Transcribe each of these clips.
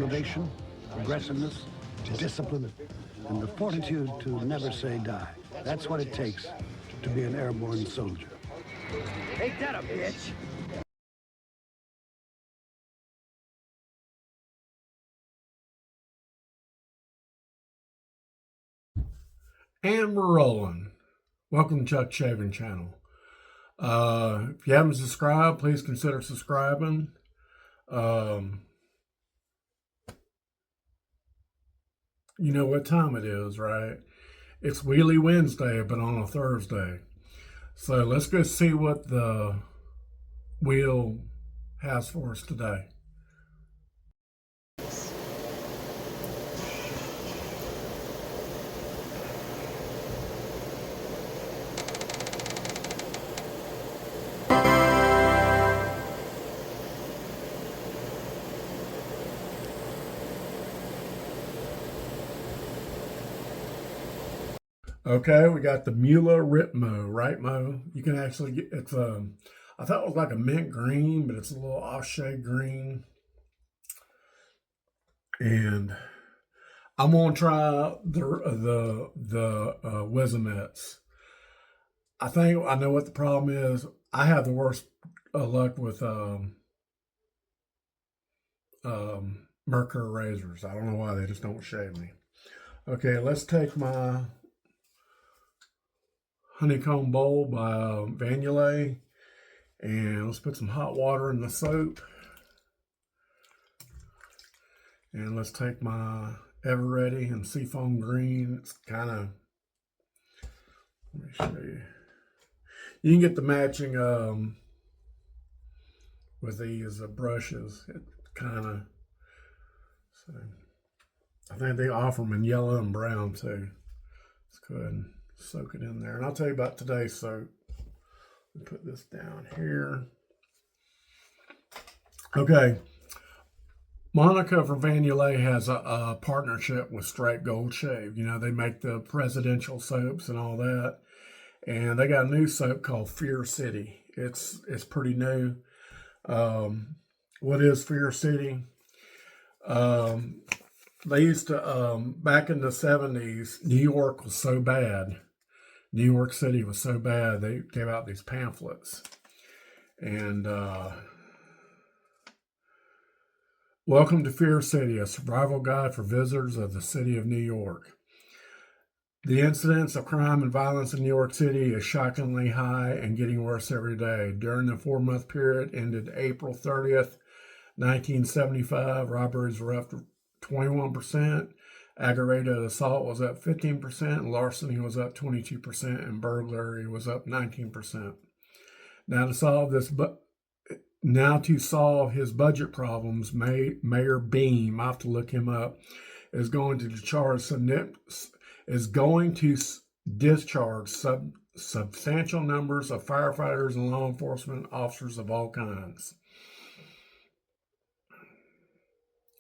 motivation, aggressiveness, discipline, and the fortitude to never say die. That's what it takes to be an airborne soldier. Ain't that a bitch? And we're rolling. Welcome to Chuck Shaving Channel. If you haven't subscribed, please consider subscribing. You know what time it is, right? It's Wheelie Wednesday, but on a Thursday. So let's go see what the wheel has for us today. Okay, we got the Muhle rhytmo. You can actually get it's I thought it was like a mint green, but it's a little off-shade green. And I'm gonna try the Wizenets. I think I know what the problem is. I have the worst luck with Mercury razors. I don't know why they just don't shave me. Okay, let's take my honeycomb bowl by Vanyulay, and let's put some hot water in the soap. And let's take my Ever Ready and Seafoam Green. It's kind of, let me show you. You can get the matching with these brushes. It kind of, so I think they offer them in yellow and brown too. Let's go ahead and soak it in there. And I'll tell you about today's soap. Put this down here. Okay. Monica from Vanyulay has a partnership with Straight Gold Shave. You know, they make the presidential soaps and all that. And they got a new soap called Fear City. It's pretty new. What is Fear City? They used to, back in the 70s, New York was so bad. New York City was so bad, they gave out these pamphlets. And welcome to Fear City, a survival guide for visitors of the city of New York. The incidence of crime and violence in New York City is shockingly high and getting worse every day. During the 4-month period ended April 30th, 1975, robberies were up 21%. Aggravated assault was up 15%, larceny was up 22%, and burglary was up 19%. Now to solve his budget problems, Mayor Beam, I have to look him up, is going to discharge substantial numbers of firefighters and law enforcement officers of all kinds.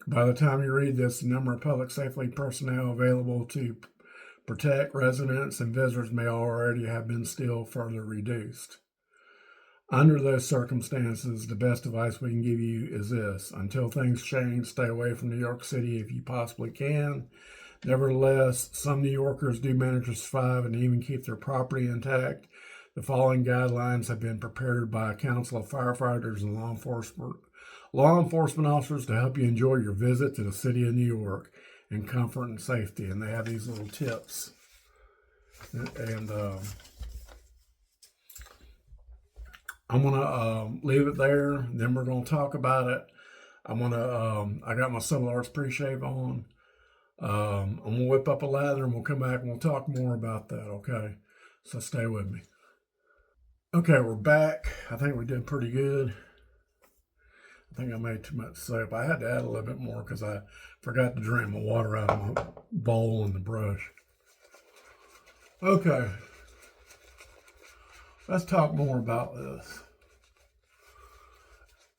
By the time you read this, the number of public safety personnel available to protect residents and visitors may already have been still further reduced. Under those circumstances, the best advice we can give you is this. Until things change, stay away from New York City if you possibly can. Nevertheless, some New Yorkers do manage to survive and even keep their property intact. The following guidelines have been prepared by a council of firefighters and law enforcement officers to help you enjoy your visit to the city of New York in comfort and safety. And they have these little tips. And I'm going to leave it there. Then we're going to talk about it. I got my Civil Arts pre-shave on. I'm going to whip up a lather and we'll come back and we'll talk more about that, okay? So stay with me. Okay, we're back. I think we did pretty good. I think I made too much soap. I had to add a little bit more because I forgot to drain my water out of my bowl and the brush. Okay. Let's talk more about this.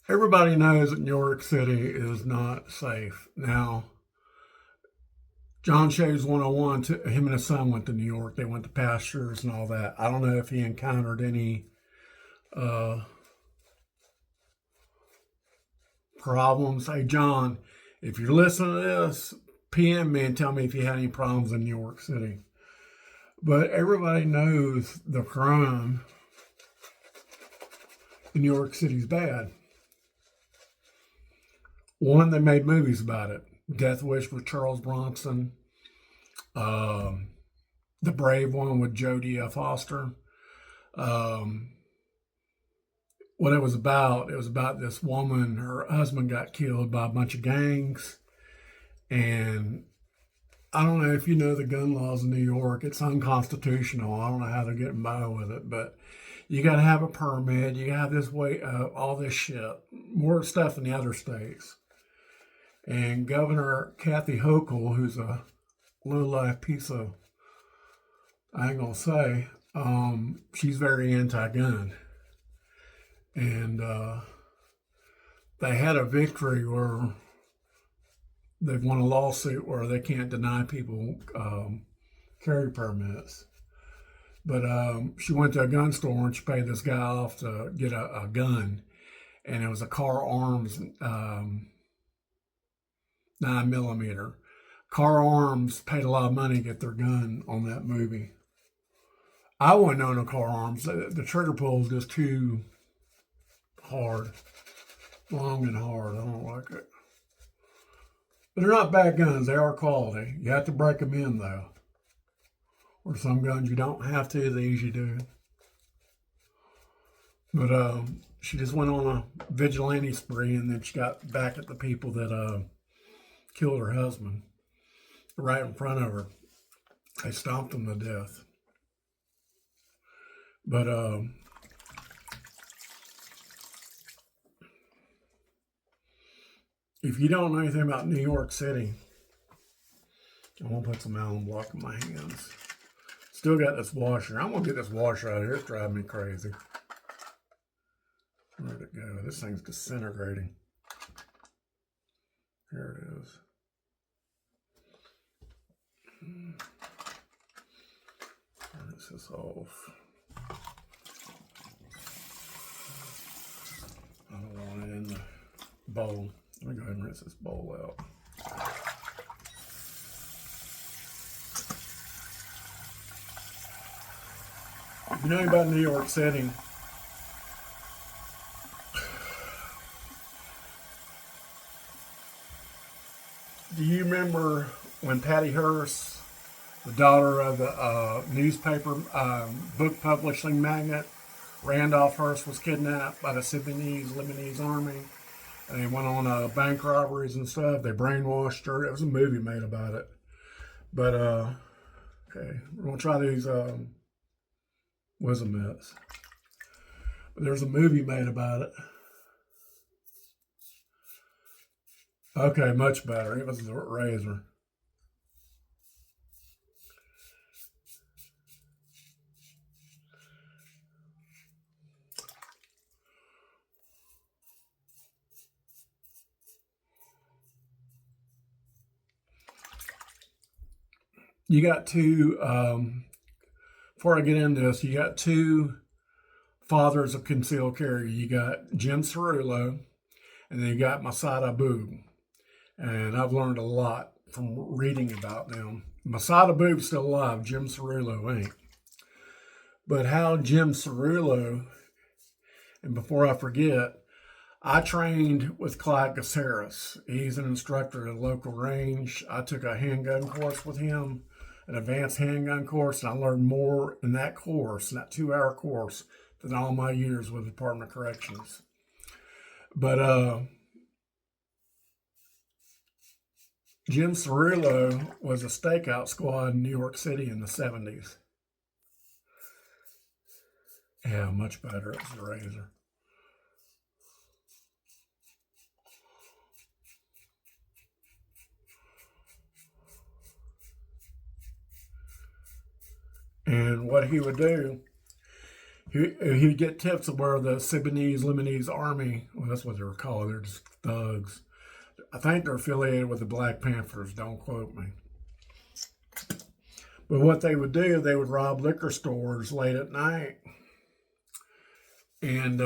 Everybody knows that New York City is not safe. Now, John Shaves 101, him and his son went to New York. They went to pastures and all that. I don't know if he encountered any problems. Hey, John, If you're listening to this, PM me and tell me if you had any problems in New York City. But everybody knows the crime in New York City is bad. One, they made movies about it. Death Wish with Charles Bronson. The Brave one with Jodie Foster. What it was about this woman, her husband got killed by a bunch of gangs. And I don't know if you know the gun laws in New York. It's unconstitutional. I don't know how they're getting by with it, but you got to have a permit. You have this way, all this shit, more stuff in the other states. And Governor Kathy Hochul, who's a low-life piece of, I ain't gonna say, she's very anti-gun. And they had a victory where they've won a lawsuit where they can't deny people carry permits. But she went to a gun store and she paid this guy off to get a gun. And it was a Car Arms 9mm. Car Arms paid a lot of money to get their gun on that movie. I wouldn't own a Car Arms. The trigger pull is just too hard. Long and hard. I don't like it. But they're not bad guns. They are quality. You have to break them in, though. Or some guns you don't have to. These you do. But she just went on a vigilante spree, and then she got back at the people that killed her husband right in front of her. They stomped him to death. But if you don't know anything about New York City, I'm going to put some alum block in my hands. Still got this washer. I'm going to get this washer out of here. It's driving me crazy. Where'd it go? This thing's disintegrating. Here it is. Rinse this off. I don't want it in the bowl. Let me go ahead and rinse this bowl out. If you know about New York City, do you remember when Patty Hearst, the daughter of the newspaper book publishing magnate, Randolph Hearst, was kidnapped by the Lebanese army? And they went on bank robberies and stuff. They brainwashed her. There was a movie made about it. But, okay, we're going to try these wisdom mitts. But there's a movie made about it. Okay, much better. It was the razor. You got two, before I get into this, you got two fathers of concealed carry. You got Jim Cirulo, and then you got Massad ayboob. And I've learned a lot from reading about them. Massad ayboob still alive, Jim Cirulo ain't. But how Jim Cirulo, and before I forget, I trained with Clyde Caceres. He's an instructor at a local range. I took a handgun course with him, an advanced handgun course, and I learned more in that course, that 2-hour course, than all my years with the Department of Corrections. But Jim Cirulo was a stakeout squad in New York City in the 70s. Yeah, much better. It's the razor. And what he would do, he'd get tips of where the Lebanese army, well, that's what they were called, they're just thugs. I think they're affiliated with the Black Panthers, don't quote me. But what they would do, they would rob liquor stores late at night. And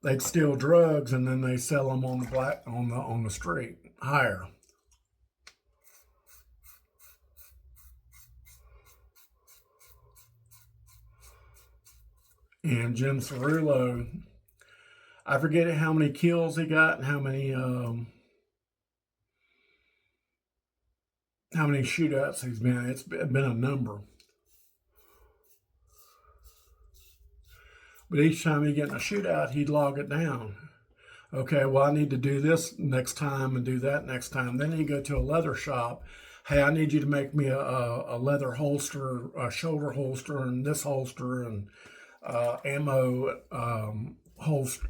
they'd steal drugs and then they sell them on the street higher. And Jim Cirulo, I forget how many kills he got and how many shootouts he's been. It's been a number. But each time he get in a shootout, he'd log it down. Okay, well, I need to do this next time and do that next time. Then he'd go to a leather shop. Hey, I need you to make me a leather holster, a shoulder holster, and this holster, and ammo holster.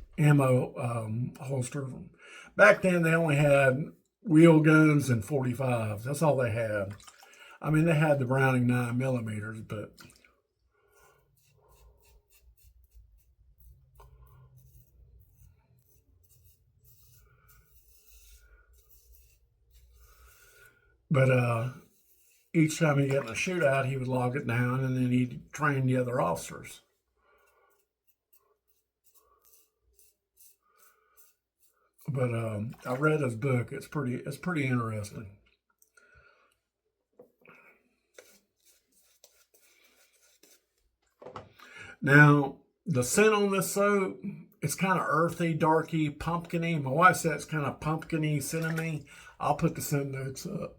Back then, they only had wheel guns and 45s. That's all they had. I mean, they had the Browning 9mm, but each time he got in a shootout, he would log it down, and then he'd train the other officers. But I read his book. It's pretty interesting. Now, the scent on this soap, it's kind of earthy, darky, pumpkiny. My wife said it's kind of pumpkiny, cinnamony. I'll put the scent notes up.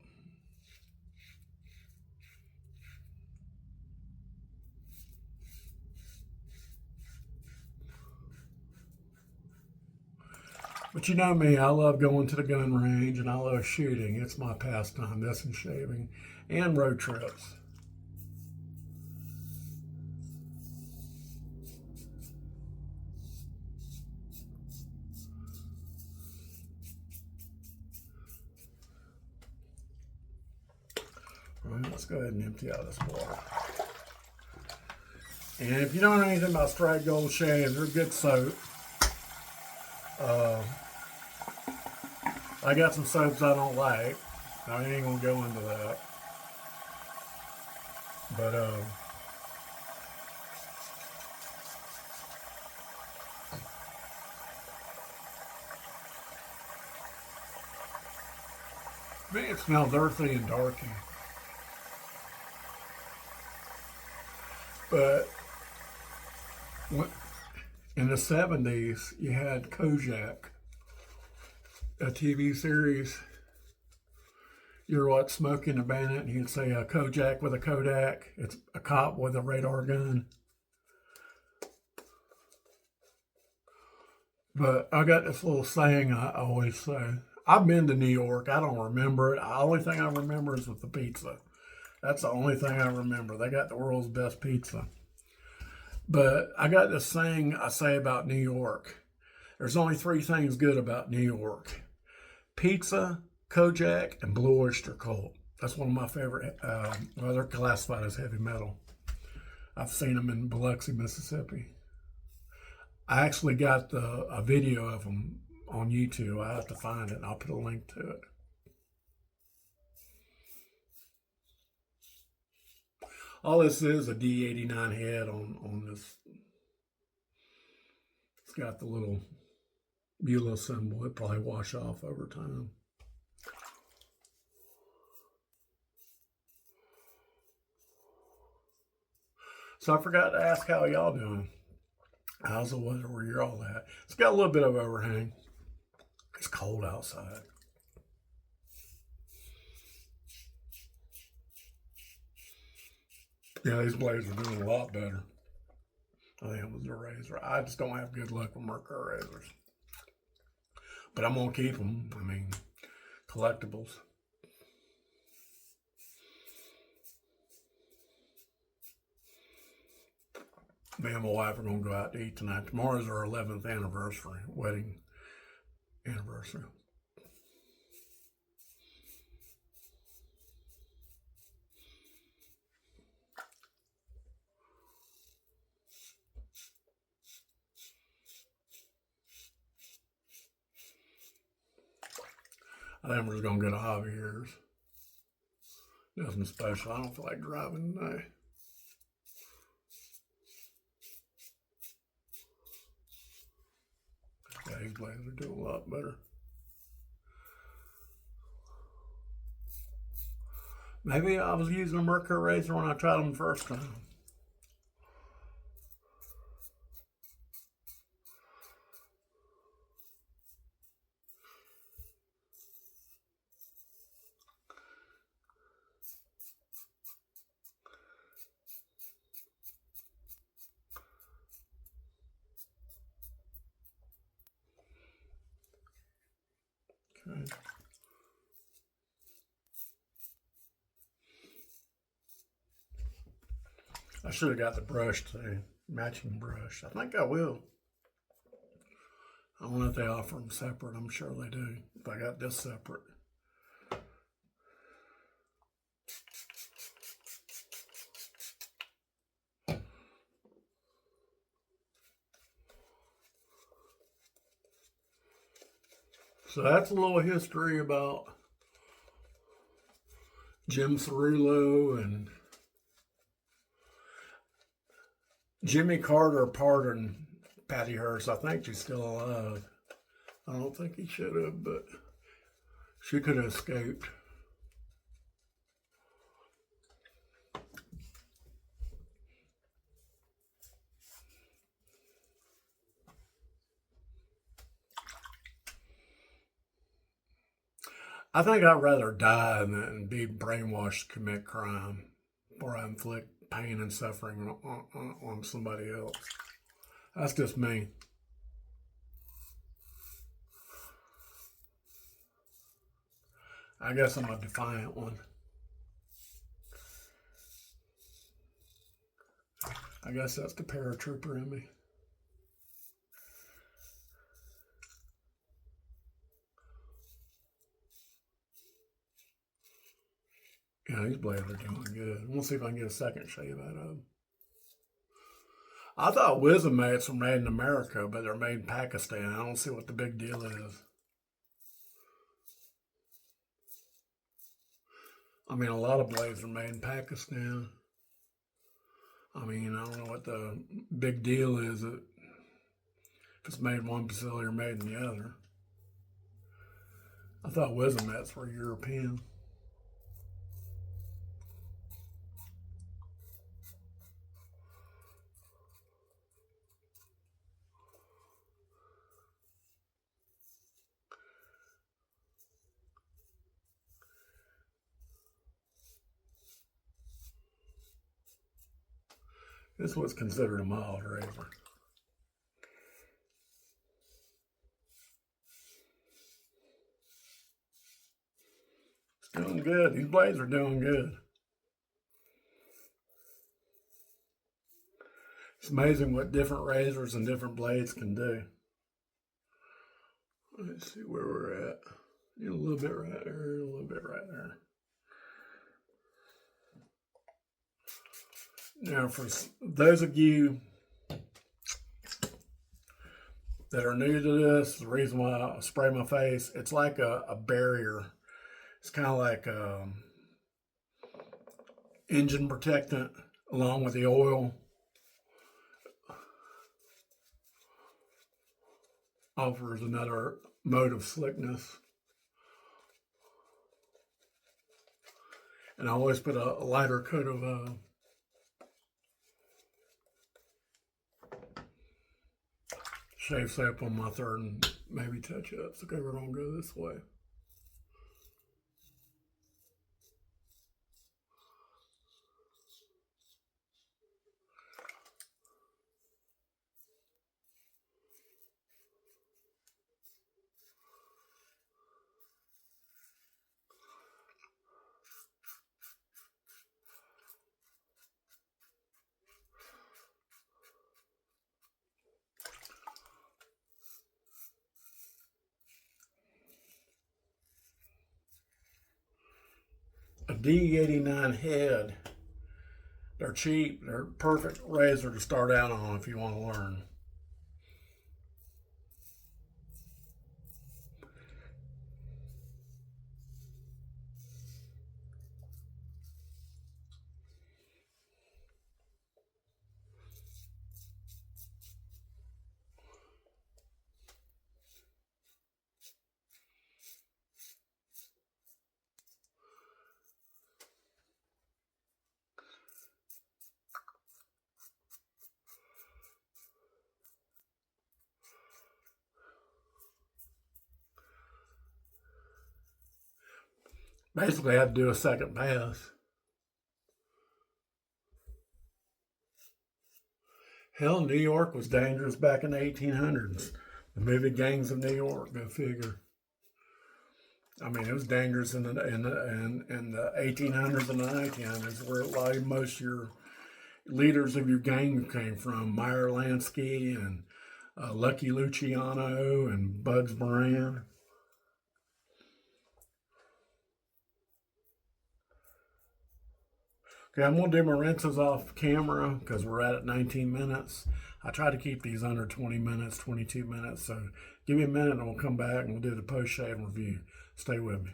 But you know me, I love going to the gun range and I love shooting. It's my pastime, this and shaving, and road trips. All right, let's go ahead and empty out this water. And if you don't know anything about straight gold shaves, they're good soap. I got some soaps I don't like. I ain't gonna go into that. But man, it smells earthy and darky. But in the 70s, you had Kojak, a TV series. You're what, Smoking a Bandit, and he'd say a Kojak with a Kodak. It's a cop with a radar gun. But I got this little saying I always say. I've been to New York. I don't remember it. The only thing I remember is with the pizza. That's the only thing I remember. They got the world's best pizza. But I got this saying I say about New York. There's only 3 things good about New York: pizza, Kojak, and Blue Oyster Cult. That's one of my favorite. Well, they're classified as heavy metal. I've seen them in Biloxi, Mississippi. I actually got a video of them on YouTube. I have to find it, and I'll put a link to it. All this is a D89 head on this. It's got the little Muhle symbol. It probably wash off over time. So I forgot to ask how y'all doing. How's the weather where you're all at? It's got a little bit of overhang. It's cold outside. Yeah, these blades are doing a lot better. I think it was the razor. I just don't have good luck with Mercury razors. But I'm going to keep them. I mean, collectibles. Me and my wife are going to go out to eat tonight. Tomorrow's our 11th anniversary, wedding anniversary. I think we're just going to go to Javier's. Nothing special. I don't feel like driving today. these blades are doing a lot better. Maybe I was using a Mercury razor when I tried them the first time. Okay. I should have got the brush too, matching brush. I think I will. I don't know if they offer them separate. I'm sure they do. If I got this separate. So that's a little history about Jim Cirulo and Jimmy Carter pardoned Patty Hearst. I think she's still alive. I don't think he should have, but she could have escaped. I think I'd rather die than be brainwashed to commit crime or inflict pain and suffering on somebody else. That's just me. I guess I'm a defiant one. I guess that's the paratrooper in me. Yeah, these blades are doing good. We'll see if I can get a second shave out of them. I thought Wisdom mates were made in America, but they're made in Pakistan. I don't see what the big deal is. I mean, a lot of blades are made in Pakistan. I mean, I don't know what the big deal is if it's made in one facility or made in the other. I thought Wisdom mates were European. This was considered a mild razor. It's doing good. These blades are doing good. It's amazing what different razors and different blades can do. Let's see where we're at. A little bit right there, a little bit right there. Now, for those of you that are new to this, the reason why I spray my face, it's like a barrier. It's kind of like engine protectant along with the oil. Offers another mode of slickness. And I always put a lighter coat of shave soap on my third and maybe touch ups. Okay, we're gonna go this way. A D89 head. They're cheap. They're a perfect razor to start out on if you want to learn. Basically had to do a second pass. Hell, New York was dangerous back in the 1800s. The movie Gangs of New York, go figure. I mean, it was dangerous in the 1800s and the 1900s, where like most of your leaders of your gang came from. Meyer Lansky and Lucky Luciano and Bugs Moran. Okay, I'm going to do my rinses off camera because we're at 19 minutes. I try to keep these under 20 minutes, 22 minutes. So give me a minute and we'll come back and we'll do the post-shave review. Stay with me.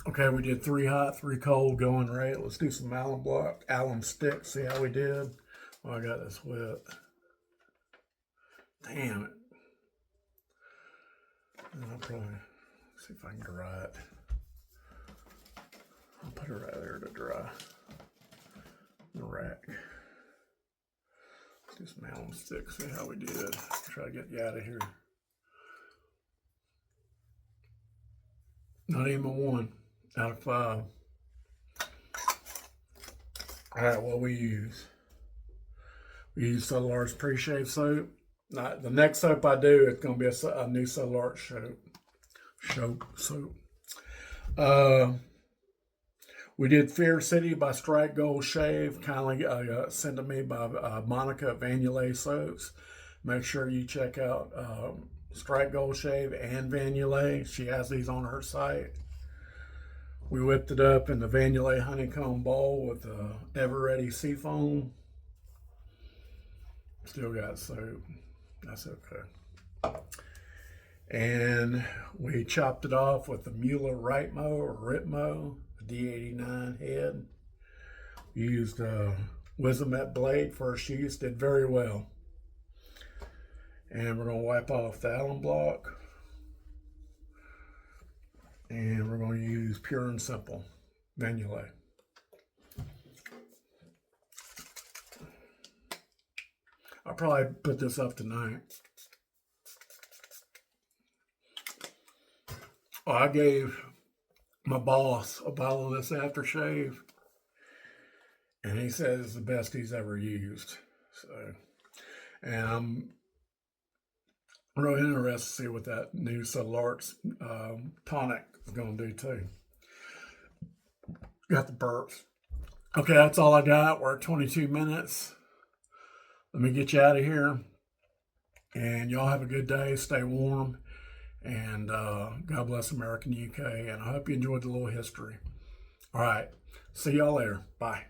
Okay, we did 3 hot, 3 cold going right. Let's do some alum stick, see how we did. Oh, I got this wet. Damn it. I'll probably see if I can dry it. I'll put it right there to dry. The rack. Let's do some alum stick, see how we did. Try to get you out of here. Not even a 1 out of 5. All right, what we use? We use Solar's pre-shave soap. Now, the next soap I do, it's going to be a new Solar soap. We did Fear City by Strike Gold Shave, kindly sent to me by Monica at Vanyulay Soaps. Make sure you check out Strike Gold Shave and Vanyulay. She has these on her site. We whipped it up in the Vanyulay honeycomb bowl with Ever Ready Seafoam. Still got soap. That's okay. And we chopped it off with the Muhle rhytmo, a D89 head. We used a Wizamet blade first use, did very well. And we're going to wipe off the alum block. And we're going to use Pure and Simple Vanyulay. I'll probably put this up tonight. Oh, I gave my boss a bottle of this aftershave, and he says it's the best he's ever used. So, and I'm really interested to see what that new Solar's tonic is going to do too. Got the burps. Okay, that's all I got. We're at 22 minutes. Let me get you out of here. And y'all have a good day. Stay warm. And God bless American UK. And I hope you enjoyed the little history. All right. See y'all later. Bye.